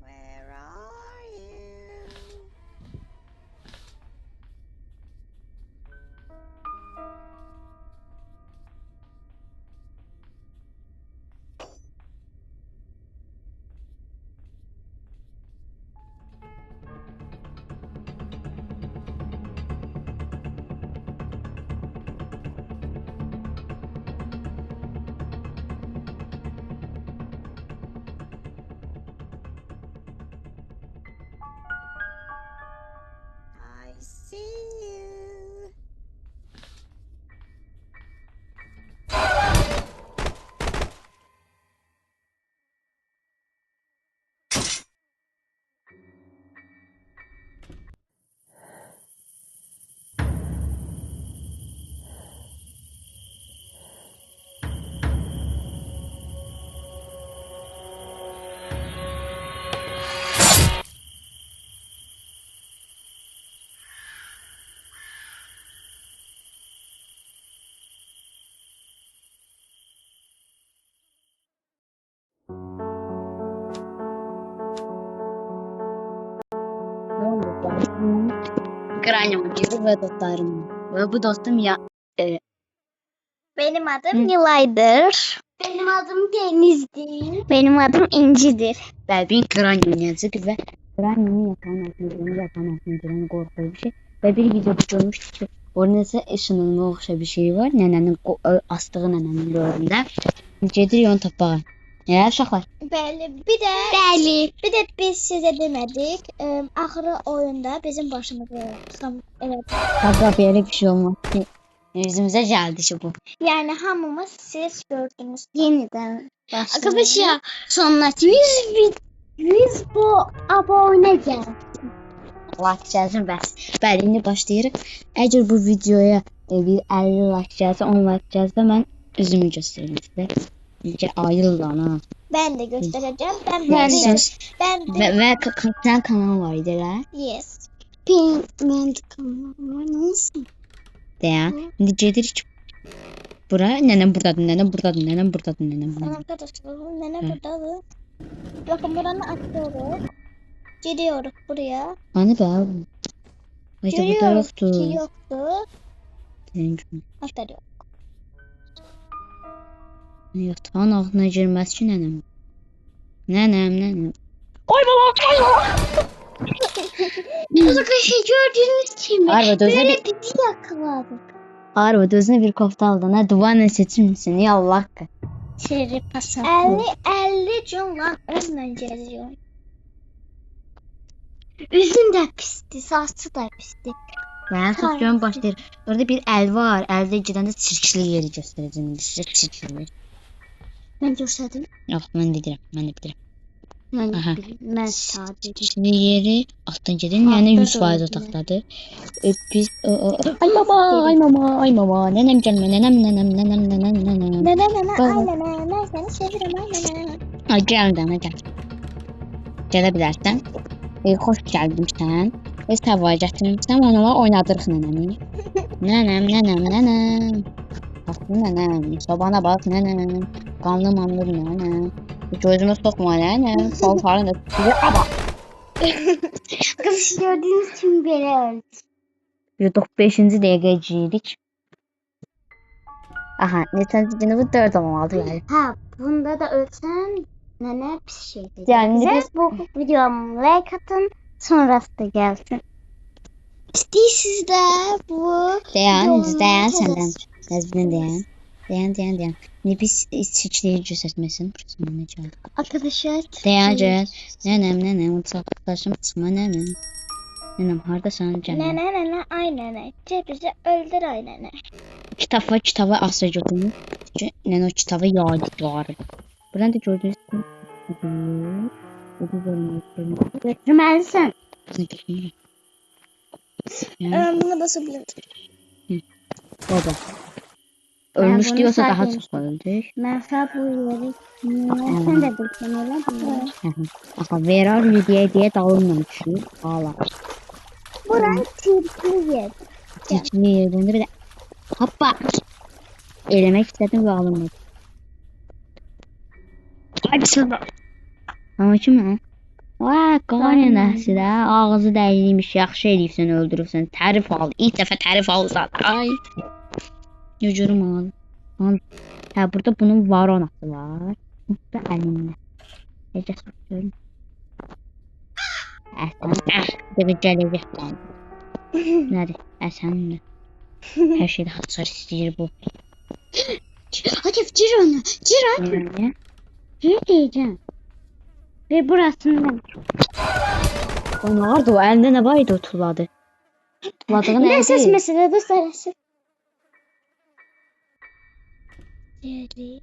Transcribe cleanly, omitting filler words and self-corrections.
Where are you? I see you. Ne oldu ben? Granny'm ve dostlarım. Ve bu dostum ya Benim adım Nilay'dır. Benim adım Deniz'dir. Benim adım İnci'dir. ve bir Granny'm yazık ve Granny'min yatağın altına giren korkunç bir şey. Ve bir videoda görmüştük ki orada ise ışınlanma okşa bir şey var. Nenenin astığı nenenin görüntüsünde. Gedir onu tapağa. Ya uşaqlar. Bəli, bir de biz size demedik. Axırı oyunda bizim başımıza evet. Tabii böyle bir şey olmaz ki. Yüzümüze geldi şu bu. Yani hamımız siz gördünüz. Yeniden Arkadaşlar sonra 100 bu abone geldi. like gəlsin bəs. Bəli, indi başlayırıq. Əgər bu videoya bir 50 like gəlsə, 10 like gəlsə mən üzümü göstərəcəm sizə. Necə ayırlan ha. Ben de göstereceğim. Ben Və sən kanal var idi elə. yes. Pigment kanalı nasıl? Deyə. İndi gedirik. Bura, nənəm burdadır, nənəm burdadır, nənəm burdadır, nənəm burdadır. Arkadaşlar nene buradadır. Bakın buranı açıyoruz. Gidiyoruz buraya. Hani bə? Hayda burada Görüyoruz yoxdur. ki yoktu. Deyim. Aferin. Yatağın altına girməz ki nənəm. Nənəm. Arkadaşlar gördüğünüz gibi Arvad özünə böyle bir bizi yakaladık. Arvad özünə bir kofta aldın. Ha duvarla seçir misin? Ya Allah haqqı. Şeri pasaport. 50 can lan onunla geziyor. Üzüm de pisti, saçı da pisti. Ben tutuyorum başlayır. Orada bir el var. Elde gidəndə çirkli yeri göstərəcəm. Sizə çirkli. Ben gösterdim. Yox, mən də deyirəm. Aha. Ben sadece. Çirkli yeri altdan gedin. Yəni 100% otaqdadır. Biz ay mama. Nənəm gəlmə. Nənəm. Aynen seni seviyorum aynen. Ay gəl. Gələ bilərsən. Xoş gəldin sən. Öz təvaya gətirmişsən, onunla oynadırıq nənəmi. Nənəm. Aslı nənəm, sobana bax nənəm. Qanlı mamlı nənəm. Gözümə sokma nənəm. Sol parın da sizi aba. Kız gördüğünüz için beni öldü. 95-ci dəqiqəyə giririk. Aha, neçənci günü bu 4 olmalıdır yani. Ha bunda da ölsen nene pis şey diyecek. Yani Siz bu videomu like atın sonrası da gelsin. İstiyorsunuz da bu Dayan videomu səndən. Nəzbin dayan. Ne pis çirkliyi göstərməsin. Burası mənə gəldi. Arkadaşlar Dayan. Nənəm, uçaqdaşım çıxma nənəm. Nənəm hardasan canım? Nənə, ay nənə. Gəl bizi öldür ay nənə. Kitap var, kitabı asla götürmüş. Çünkü nənə o kitabı yadigarı. Buradan da gördüğünüz gibi. Götürməlisən. Ya, Bunu basabilirim. baba. Ölmüş bunu diyorsa daha saydım. çok öldü. Mən sağ bu yeri. Sən də bilsən elə mi? Aha, Verar diye dalınla düşüyor. Hala. Buran kirpli yer. Çiçeği yerinde bir de hoppa. Elemek istedim ve alınmadı. Hadi sana. Ama kim ha? Vay qane nəsi də ağzı dəyilmiş, yaxşı eləyibsən, öldürübsən. Tərif al. İlk dəfə tərif alsan. Ay. Yücürüm al. Al. Hə, burada bunun varonası var. Burada əlində. Necə satıyorum? Dəvə gələcək qaldı. Nədir? Sən də. Hər şeydə hasar istəyir bu. Hadi cir onu. Cir at. Ne? Cir diyeceğim. Ve burasından. O nerede o? Əlində nə var idi o tuladı? Tuladığı Ne nədir? ses meselede sarısı. Ciri.